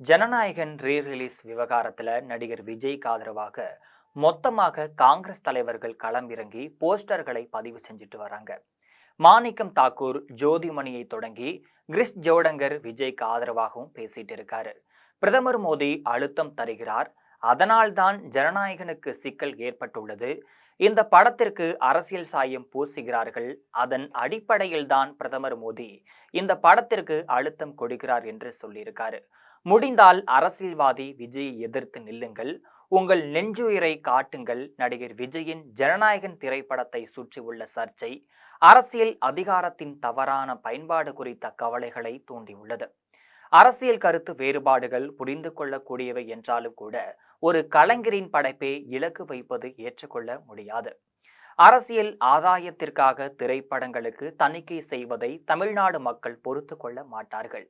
Jananayagan re-release விவகாரத்துல நடிகர் விஜய்க்கு ஆதரவாக மொத்தமாக காங்கிரஸ் தலைவர்கள் களமிறங்கி போஸ்டர்களை பதிவு செஞ்சுட்டு வராங்க. மாணிக்கம் தாக்கூர் ஜோதிமணியை தொடங்கி கிறிஸ் ஜோடங்கர் விஜய்க்கு ஆதரவாகவும் பேசிட்டு இருக்காரு. பிரதமர் மோடி அழுத்தம் தருகிறார், அதனால்தான் ஜனநாயகனுக்கு சிக்கல் ஏற்பட்டுள்ளது. இந்த படத்திற்கு அரசியல் சாயம் பூசுகிறார்கள், அதன் அடிப்படையில் தான் பிரதமர் மோடி இந்த படத்திற்கு அழுத்தம் கொடுக்கிறார் என்று சொல்லியிருக்காரு. முடிந்தால் அரசியல்வாதி விஜயை எதிர்த்து நில்லுங்கள், உங்கள் நெஞ்சுயிரை காட்டுங்கள். நடிகர் விஜயின் ஜனநாயகன் திரைப்படத்தை சுற்றி உள்ள சர்ச்சை அரசியல் அதிகாரத்தின் தவறான பயன்பாடு குறித்த கவலைகளை தூண்டியுள்ளது. அரசியல் கருத்து வேறுபாடுகள் புரிந்து கொள்ளக்கூடியவை என்றாலும் கூட ஒரு கலைஞரின் படைப்பை இலக்கு வைப்பது ஏற்றுக்கொள்ள முடியாது. அரசியல் ஆதாயத்திற்காக திரைப்படங்களுக்கு தணிக்கை செய்வதை தமிழ்நாடு மக்கள் பொறுத்து கொள்ள மாட்டார்கள்.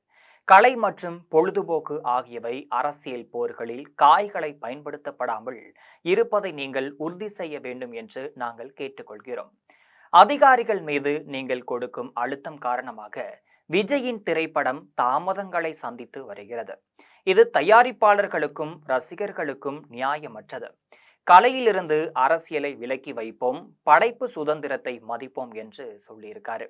கலை மற்றும் பொழுதுபோக்கு ஆகியவை அரசியல் போர்களில் காய்களை பயன்படுத்தப்படாமல் இருப்பதை நீங்கள் உறுதி செய்ய வேண்டும் என்று நாங்கள் கேட்டுக்கொள்கிறோம். அதிகாரிகள் மீது நீங்கள் கொடுக்கும் அழுத்தம் காரணமாக விஜயின் திரைப்படம் தாமதங்களை சந்தித்து வருகிறது. இது தயாரிப்பாளர்களுக்கும் ரசிகர்களுக்கும் நியாயமற்றது. கலையிலிருந்து அரசியலை விலக்கி வைப்போம், படைப்பு சுதந்திரத்தை மதிப்போம் என்று சொல்லியிருக்காரு.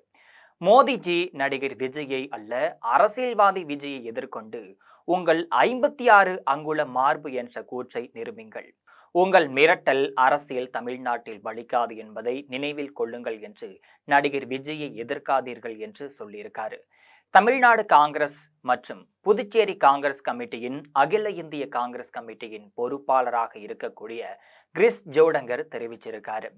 மோடிஜி நடிகர் விஜயை அல்ல, அரசியல்வாதி விஜயை எதிர்கொண்டு உங்கள் 56 அங்குல மார்பு என்ற கூற்றை நிரூபிங்கள். உங்கள் மிரட்டல் அரசியல் தமிழ்நாட்டில் பலிக்காது என்பதை நினைவில் கொள்ளுங்கள் என்று நடிகர் விஜயை எதிர்க்காதீர்கள் என்று சொல்லியிருக்காரு. தமிழ்நாடு காங்கிரஸ் மற்றும் புதுச்சேரி காங்கிரஸ் கமிட்டியின் அகில இந்திய காங்கிரஸ் கமிட்டியின் பொறுப்பாளராக இருக்கக்கூடிய கிறிஸ் ஜோடங்கர் தெரிவிச்சிருக்காரு.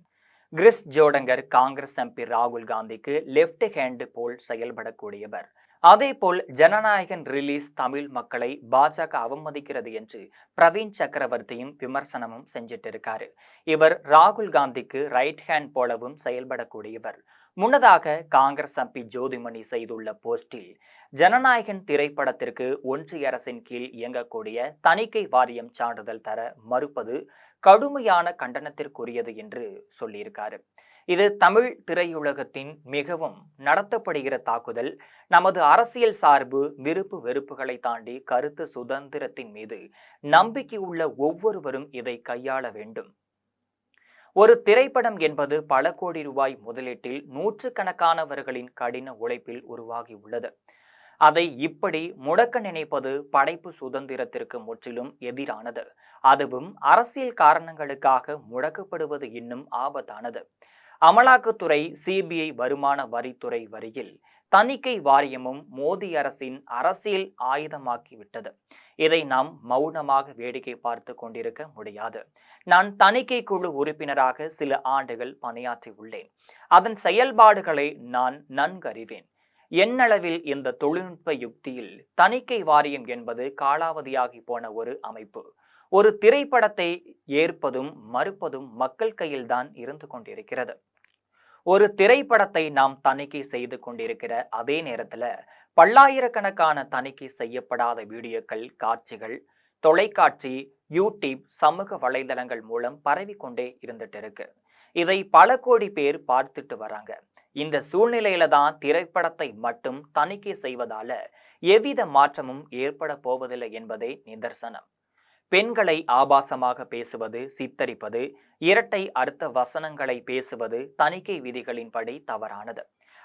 கிறிஸ் ஜோடங்கர் காங்கிரஸ் எம்பி ராகுல் காந்திக்கு லெப்ட் ஹேண்ட் போல் செயல்படக்கூடியவர். அதேபோல் ஜனநாயகன் ரிலீஸ் தமிழ் மக்களை பாஜக அவமதிக்கிறது என்று பிரவீன் சக்கரவர்த்தியும் விமர்சனமும் செஞ்சிட்டு இருக்காரு. இவர் ராகுல் காந்திக்கு ரைட் ஹேண்ட் போலவும் செயல்படக்கூடியவர். முன்னதாக காங்கிரஸ் எம்பி ஜோதிமணி செய்துள்ள போஸ்டில் ஜனநாயகன் திரைப்படத்திற்கு ஒன்றிய அரசின் கீழ் இயங்கக்கூடிய தணிக்கை வாரியம் சான்றிதழ் தர மறுப்பது கடுமையான கண்டனத்திற்குரியது என்று சொல்லியிருக்காரு. இது தமிழ் திரையுலகத்தின் மிகவும் நடத்தப்படுகிற தாக்குதல். நமது அரசியல் சார்பு விருப்பு வெறுப்புகளை தாண்டி கருத்து சுதந்திரத்தின் மீது நம்பிக்கை உள்ள ஒவ்வொருவரும் இதை கையாள வேண்டும். ஒரு திரைப்படம் என்பது பல கோடி ரூபாய் முதலீட்டில் நூற்றுக்கணக்கானவர்களின் கடின உழைப்பில் உருவாகி உள்ளது. அதை இப்படி முடக்க நினைப்பது படைப்பு சுதந்திரத்திற்கு முற்றிலும் எதிரானது. அதுவும் அரசியல் காரணங்களுக்காக முடக்கப்படுவது இன்னும் ஆபத்தானது. அமலாக்கத்துறை, சிபிஐ, வருமான வரித்துறை வரியில் தணிக்கை வாரியமும் மோடி அரசின் அரசியல் ஆயுதமாக்கிவிட்டது. இதை நாம் மௌனமாக வேடிக்கை பார்த்து கொண்டிருக்க முடியாது. நான் தணிக்கை குழு உறுப்பினராக சில ஆண்டுகள் பணியாற்றி உள்ளேன். அதன் செயல்பாடுகளை நான் நன்கறிவேன். எண்ணளவில் இந்த தொழில்நுட்ப யுக்தியில் தணிக்கை வாரியம் என்பது காலாவதியாகி போன ஒரு அமைப்பு. ஒரு திரைப்படத்தை ஏற்பதும் மறுப்பதும் மக்கள் கையில்தான் இருந்து கொண்டிருக்கிறது. ஒரு திரைப்படத்தை நாம் தணிக்கை செய்து கொண்டிருக்கிற அதே நேரத்துல பல்லாயிரக்கணக்கான தணிக்கை செய்யப்படாத வீடியோக்கள், காட்சிகள் தொலைக்காட்சி, யூடியூப், சமூக வலைதளங்கள் மூலம் பரவி கொண்டே இருந்துட்டு இருக்கு. இதை பல கோடி பேர் பார்த்துட்டு வராங்க. இந்த சூழ்நிலையில தான் திரைப்படத்தை மட்டும் தணிக்கை செய்வதால எவ்வித மாற்றமும் ஏற்பட போவதில்லை என்பதே நிதர்சனம். பெண்களை ஆபாசமாக பேசுவது, சித்தரிப்பது, இரட்டை அர்த்த வசனங்களை பேசுவது தணிக்கை விதிகளின்படி தவறானது.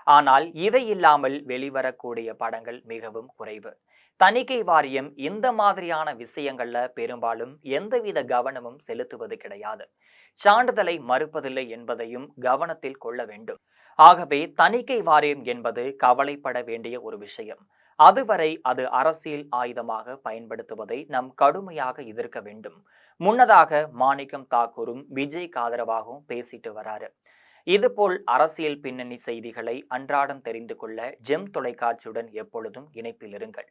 ஆனால் இவை இல்லாமல் வெளிவரக்கூடிய படங்கள் மிகவும் குறைவு. தணிக்கை வாரியம் இந்த மாதிரியான விஷயங்கள்ல பெரும்பாலும் எந்தவித கவனமும் செலுத்துவது கிடையாது. சான்றிதழை மறுப்பதில்லை என்பதையும் கவனத்தில் கொள்ள வேண்டும். ஆகவே தணிக்கை வாரியம் என்பது கவலைப்பட வேண்டிய ஒரு விஷயம். அதுவரை அது அரசியல் ஆயுதமாக பயன்படுத்துவதை நாம் கடுமையாக எதிர்க்க வேண்டும். முன்னதாக மாணிக்கம் தாக்கூரும் விஜய்க்கு ஆதரவாகவும் பேசிட்டு வராரு. இதுபோல் அரசியல் பின்னணி செய்திகளை அன்றாடம் தெரிந்து கொள்ள ஜெம் தொலைக்காட்சியுடன் எப்பொழுதும் இணைப்பில் இருங்கள்.